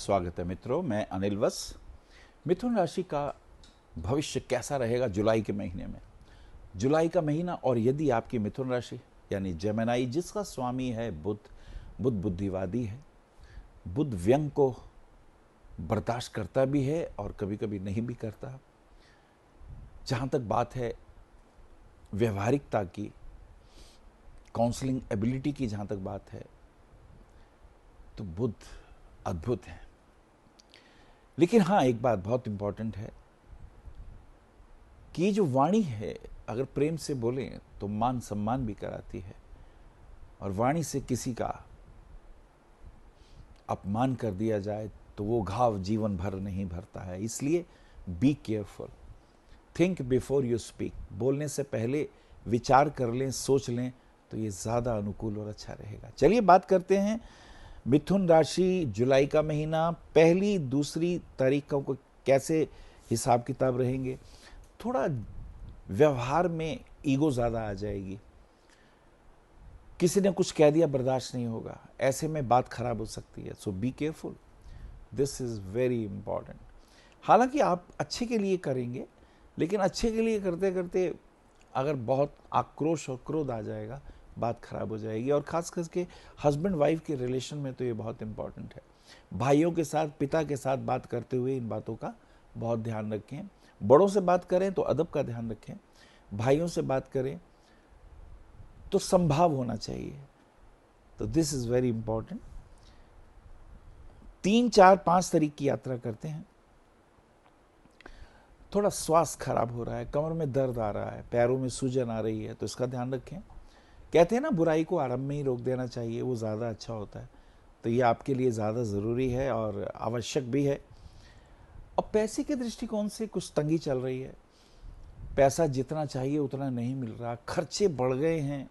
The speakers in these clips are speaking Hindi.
स्वागत है मित्रों, मैं अनिल वस। मिथुन राशि का भविष्य कैसा रहेगा जुलाई के महीने में? जुलाई का महीना, और यदि आपकी मिथुन राशि यानी जेमिनी, जिसका स्वामी है बुध, बुध बुद्धिवादी है, बुध व्यंग को बर्दाश्त करता भी है और कभी कभी नहीं भी करता। जहाँ तक बात है व्यवहारिकता की, काउंसलिंग एबिलिटी की, जहाँ तक बात है तो बुध अद्भुत है। लेकिन हाँ, एक बात बहुत इंपॉर्टेंट है कि ये जो वाणी है, अगर प्रेम से बोलें तो मान सम्मान भी कराती है, और वाणी से किसी का अपमान कर दिया जाए तो वो घाव जीवन भर नहीं भरता है। इसलिए be careful, think before you speak. बोलने से पहले विचार कर लें, सोच लें, तो ये ज़्यादा अनुकूल और अच्छा रहेगा। चलिए बात करते हैं मिथुन राशि, जुलाई का महीना, पहली दूसरी तारीखों को कैसे हिसाब किताब रहेंगे। थोड़ा व्यवहार में ईगो ज़्यादा आ जाएगी, किसी ने कुछ कह दिया बर्दाश्त नहीं होगा, ऐसे में बात खराब हो सकती है। So be careful, this is very important. हालांकि आप अच्छे के लिए करेंगे, लेकिन अच्छे के लिए करते करते अगर बहुत आक्रोश और क्रोध आ जाएगा, बात खराब हो जाएगी। और खास करके हस्बैंड वाइफ के रिलेशन में तो ये बहुत इंपॉर्टेंट है। भाइयों के साथ, पिता के साथ बात करते हुए इन बातों का बहुत ध्यान रखें। बड़ों से बात करें तो अदब का ध्यान रखें, भाइयों से बात करें तो संभाव होना चाहिए। तो दिस इज वेरी इंपॉर्टेंट। 3, 4, 5 तारीख की यात्रा करते हैं। थोड़ा स्वास्थ्य खराब हो रहा है, कमर में दर्द आ रहा है, पैरों में सूजन आ रही है, तो इसका ध्यान रखें। कहते हैं ना, बुराई को आरंभ में ही रोक देना चाहिए, वो ज़्यादा अच्छा होता है। तो ये आपके लिए ज़्यादा ज़रूरी है और आवश्यक भी है। अब पैसे के दृष्टिकोण से कुछ तंगी चल रही है, पैसा जितना चाहिए उतना नहीं मिल रहा, खर्चे बढ़ गए हैं।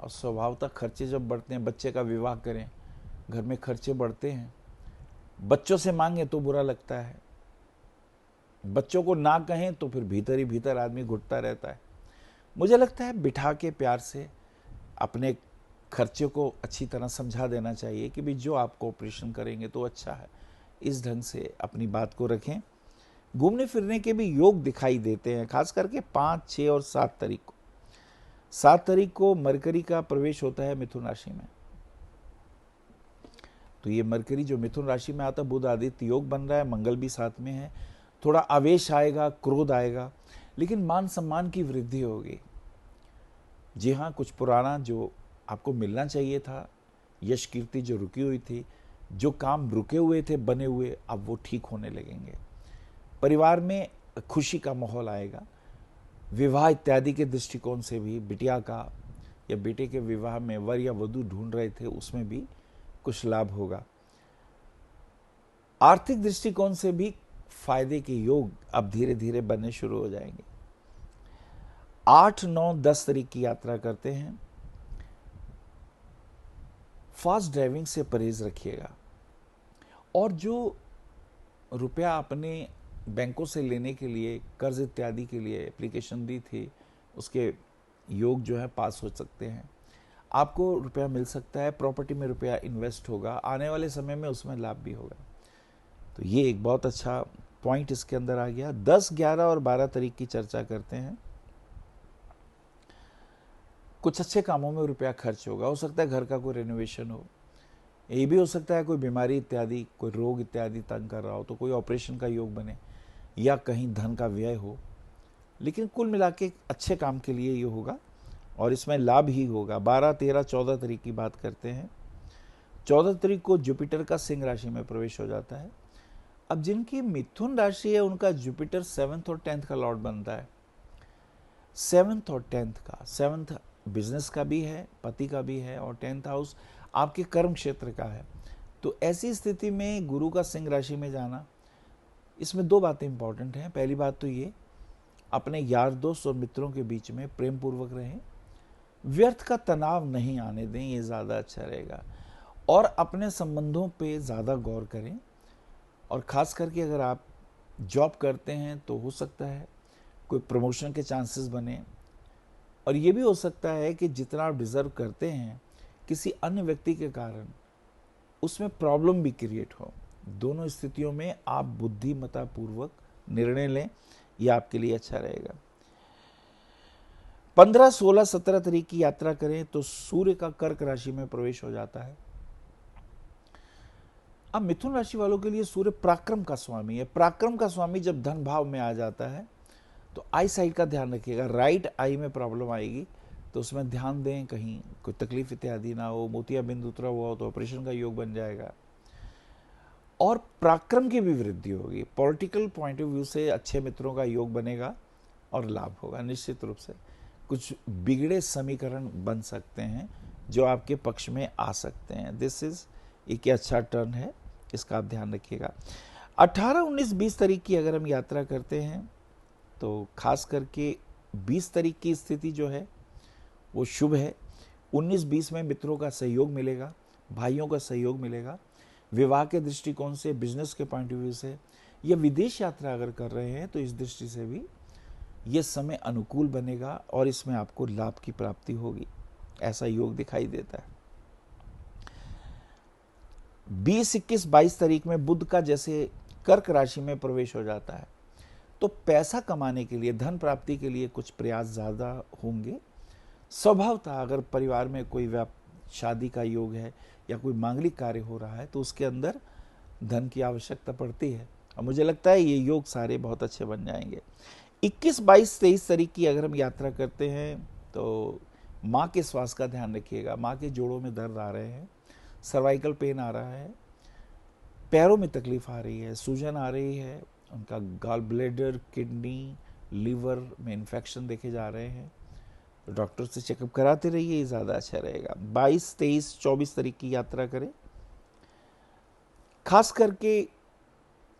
और स्वभावतः खर्चे जब बढ़ते हैं, बच्चे का विवाह करें, घर में खर्चे बढ़ते हैं। बच्चों से मांगे तो बुरा लगता है, बच्चों को ना कहें तो फिर भीतर ही भीतर आदमी घुटता रहता है। मुझे लगता है बिठा के प्यार से अपने खर्चे को अच्छी तरह समझा देना चाहिए कि भाई जो आपको ऑपरेशन करेंगे तो अच्छा है, इस ढंग से अपनी बात को रखें। घूमने फिरने के भी योग दिखाई देते हैं, खास करके 5, 6 और 7 तारीख को। 7 तारीख को मरकरी का प्रवेश होता है मिथुन राशि में। तो ये मरकरी जो मिथुन राशि में आता है, बुध आदित्य योग बन रहा है, मंगल भी साथ में है। थोड़ा आवेश आएगा, क्रोध आएगा, लेकिन मान सम्मान की वृद्धि होगी। जी हाँ, कुछ पुराना जो आपको मिलना चाहिए था, यश कीर्ति जो रुकी हुई थी, जो काम रुके हुए थे बने हुए, अब वो ठीक होने लगेंगे। परिवार में खुशी का माहौल आएगा। विवाह इत्यादि के दृष्टिकोण से भी, बिटिया का या बेटे के विवाह में वर या वधू ढूंढ रहे थे, उसमें भी कुछ लाभ होगा। आर्थिक दृष्टिकोण से भी फायदे के योग अब धीरे धीरे बनने शुरू हो जाएंगे। 8, 9, 10 तारीख की यात्रा करते हैं। फास्ट ड्राइविंग से परहेज रखिएगा, और जो रुपया अपने बैंकों से लेने के लिए, कर्ज इत्यादि के लिए एप्लीकेशन दी थी, उसके योग जो है पास हो सकते हैं। आपको रुपया मिल सकता है, प्रॉपर्टी में रुपया इन्वेस्ट होगा, आने वाले समय में उसमें लाभ भी होगा। तो ये एक बहुत अच्छा पॉइंट इसके अंदर आ गया। 10, 11 और 12 तारीख की चर्चा करते हैं। कुछ अच्छे कामों में रुपया खर्च होगा। हो सकता है घर का कोई रेनोवेशन हो, ये भी हो सकता है कोई बीमारी इत्यादि, कोई रोग इत्यादि तंग कर रहा हो तो कोई ऑपरेशन का योग बने, या कहीं धन का व्यय हो। लेकिन कुल मिला के अच्छे काम के लिए ये होगा और इसमें लाभ ही होगा। 12, 13, 14 तारीख की बात करते हैं। 14 तारीख को जुपिटर का सिंह राशि में प्रवेश हो जाता है। अब जिनकी मिथुन राशि है, उनका जुपिटर 7th और 10th का लॉर्ड बनता है। 7th और 10th का, 7th बिजनेस का भी है, पति का भी है, और 10th हाउस आपके कर्म क्षेत्र का है। तो ऐसी स्थिति में गुरु का सिंह राशि में जाना, इसमें 2 बातें इंपॉर्टेंट हैं। पहली बात तो ये, अपने यार दोस्त और मित्रों के बीच में प्रेम पूर्वक रहें, व्यर्थ का तनाव नहीं आने दें, ये ज़्यादा अच्छा रहेगा। और अपने संबंधों पे ज़्यादा गौर करें, और ख़ास करके अगर आप जॉब करते हैं तो हो सकता है कोई प्रमोशन के चांसेस बने, और ये भी हो सकता है कि जितना आप डिज़र्व करते हैं, किसी अन्य व्यक्ति के कारण उसमें प्रॉब्लम भी क्रिएट हो। दोनों स्थितियों में आप बुद्धिमत्ता पूर्वक निर्णय लें, यह आपके लिए अच्छा रहेगा। 15, 16, 17 तारीख की यात्रा करें तो सूर्य का कर्क राशि में प्रवेश हो जाता है। अब मिथुन राशि वालों के लिए सूर्य पराक्रम का स्वामी है। पराक्रम का स्वामी जब धन भाव में आ जाता है तो आई साइड का ध्यान रखिएगा। राइट आई में प्रॉब्लम आएगी तो उसमें ध्यान दें, कहीं कोई तकलीफ इत्यादि ना हो। मोतियाबिंद उतरा हुआ हो तो ऑपरेशन का योग बन जाएगा। और पराक्रम की भी वृद्धि होगी। पॉलिटिकल पॉइंट ऑफ व्यू से अच्छे मित्रों का योग बनेगा और लाभ होगा। निश्चित रूप से कुछ बिगड़े समीकरण बन सकते हैं जो आपके पक्ष में आ सकते हैं। दिस इज एक अच्छा टर्न है, इसका आप ध्यान रखिएगा। 18, 19, 20 तारीख की अगर हम यात्रा करते हैं तो खास करके 20 तारीख की स्थिति जो है वो शुभ है। 19, 20 में मित्रों का सहयोग मिलेगा, भाइयों का सहयोग मिलेगा। विवाह के दृष्टिकोण से, बिजनेस के पॉइंट ऑफ व्यू से, या विदेश यात्रा अगर कर रहे हैं तो इस दृष्टि से भी ये समय अनुकूल बनेगा और इसमें आपको लाभ की प्राप्ति होगी, ऐसा योग दिखाई देता है। 20, 21, 22 तारीख में बुध का जैसे कर्क राशि में प्रवेश हो जाता है तो पैसा कमाने के लिए, धन प्राप्ति के लिए कुछ प्रयास ज़्यादा होंगे। स्वभावतः अगर परिवार में कोई शादी का योग है या कोई मांगलिक कार्य हो रहा है तो उसके अंदर धन की आवश्यकता पड़ती है और मुझे लगता है ये योग सारे बहुत अच्छे बन जाएंगे। 21, 22, 23 तारीख की अगर हम यात्रा करते हैं तो माँ के स्वास्थ्य का ध्यान रखिएगा। माँ के जोड़ों में दर्द आ रहे हैं, सर्वाइकल पेन आ रहा है, पैरों में तकलीफ आ रही है, सूजन आ रही है, उनका गॉल ब्लैडर, किडनी, लीवर में इन्फेक्शन देखे जा रहे हैं तो डॉक्टर से चेकअप कराते रहिए, ये ज़्यादा अच्छा रहेगा। 22, 23, 24 तारीख की यात्रा करें। खास करके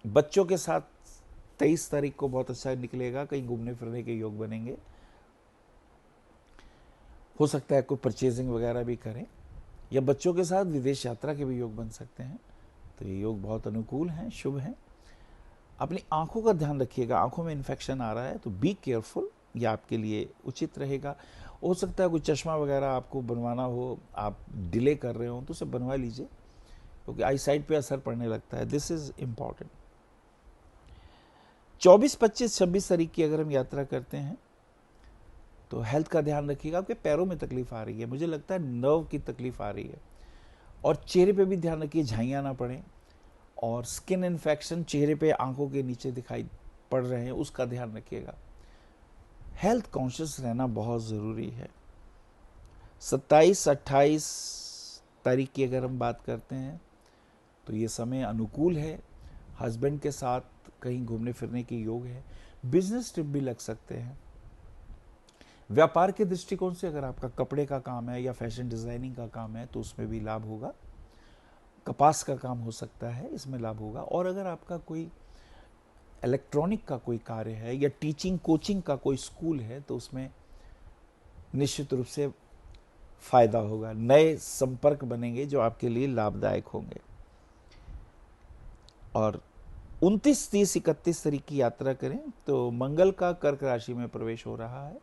बच्चों के साथ 23 तारीख को बहुत अच्छा निकलेगा, कहीं घूमने फिरने के योग बनेंगे। हो सकता है कोई परचेजिंग वगैरह भी करें या बच्चों के साथ विदेश यात्रा के भी योग बन सकते हैं। तो ये योग बहुत अनुकूल हैं, शुभ हैं। अपनी आंखों का ध्यान रखिएगा, आंखों में इन्फेक्शन आ रहा है तो बी केयरफुल, ये आपके लिए उचित रहेगा। हो सकता है कोई चश्मा वगैरह आपको बनवाना हो, आप डिले कर रहे हो तो उसे बनवा लीजिए क्योंकि आई साइड पे असर पड़ने लगता है। This is important. 24, 25, 26 तारीख की अगर हम यात्रा करते हैं तो हेल्थ का ध्यान रखिएगा। आपके पैरों में तकलीफ आ रही है, मुझे लगता है नर्व की तकलीफ आ रही है, और चेहरे पे भी ध्यान रखिए झाइयाँ ना पड़े, और स्किन इन्फेक्शन चेहरे पे, आंखों के नीचे दिखाई पड़ रहे हैं, उसका ध्यान रखिएगा। हेल्थ कॉन्शियस रहना बहुत ज़रूरी है। 27, 28 तारीख की अगर हम बात करते हैं तो ये समय अनुकूल है। हस्बैंड के साथ कहीं घूमने फिरने के योग है। बिजनेस ट्रिप भी लग सकते हैं। व्यापार के दृष्टिकोण से अगर आपका कपड़े का काम है या फैशन डिज़ाइनिंग का काम है तो उसमें भी लाभ होगा। कपास का काम हो सकता है, इसमें लाभ होगा। और अगर आपका कोई इलेक्ट्रॉनिक का कोई कार्य है या टीचिंग कोचिंग का कोई स्कूल है तो उसमें निश्चित रूप से फायदा होगा। नए संपर्क बनेंगे जो आपके लिए लाभदायक होंगे। और 29, 30, 31 तारीख की यात्रा करें तो मंगल का कर्क राशि में प्रवेश हो रहा है।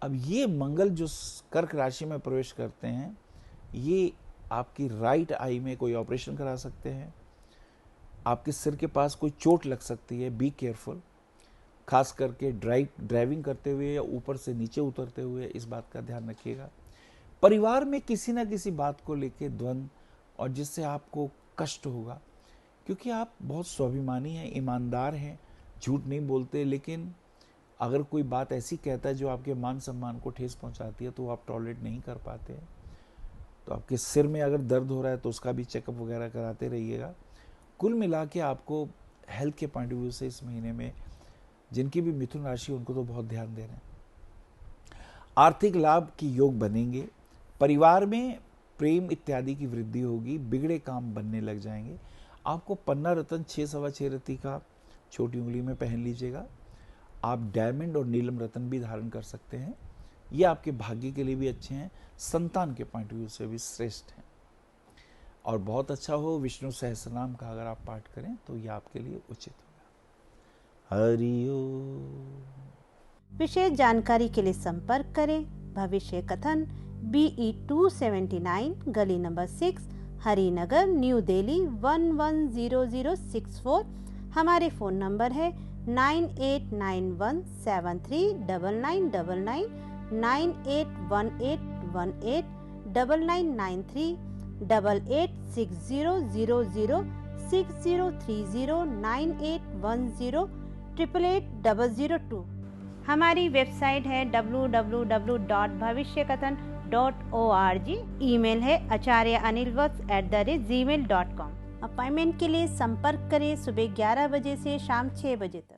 अब ये मंगल जो कर्क राशि में प्रवेश करते हैं ये आपकी राइट आई में कोई ऑपरेशन करा सकते हैं। आपके सिर के पास कोई चोट लग सकती है, बी केयरफुल। खास करके ड्राइविंग करते हुए या ऊपर से नीचे उतरते हुए इस बात का ध्यान रखिएगा। परिवार में किसी ना किसी बात को लेके द्वंद्व, और जिससे आपको कष्ट होगा, क्योंकि आप बहुत स्वाभिमानी हैं, ईमानदार हैं, झूठ नहीं बोलते, लेकिन अगर कोई बात ऐसी कहता है जो आपके मान सम्मान को ठेस पहुंचाती है तो आप टॉलरेट नहीं कर पाते हैं। तो आपके सिर में अगर दर्द हो रहा है तो उसका भी चेकअप वगैरह कराते रहिएगा। कुल मिला के आपको हेल्थ के पॉइंट ऑफ व्यू से इस महीने में जिनकी भी मिथुन राशि उनको तो बहुत ध्यान देना है। आर्थिक लाभ की योग बनेंगे। परिवार में प्रेम इत्यादि की वृद्धि होगी। बिगड़े काम बनने लग जाएंगे। आपको पन्ना रत्न 6 सवा 6 रत्ती का छोटी उंगली में पहन लीजिएगा। आप डायमंड और नीलम रत्न भी धारण कर सकते हैं। ये आपके भाग्य के लिए भी अच्छे हैं, संतान के पॉइंट ऑफ व्यू से भी श्रेष्ठ हैं। और बहुत अच्छा हो विष्णु सहस्रनाम का अगर आप पाठ करें तो ये आपके लिए उचित होगा। हरि ओम। विशेष जानकारी के लिए संपर्क करें भविष्य कथन BE 279 गली नंबर 6 हरिनगर, न्यू दिल्ली 110064। हमारे फ़ोन नंबर है 9891739999, 9818189993, 88600060309810888002। हमारी वेबसाइट है www.bhavishyakathan.org। ईमेल है acharyaanilvats@gmail.com। अपॉइंटमेंट के लिए संपर्क करें सुबह 11 बजे से शाम 6 बजे तक।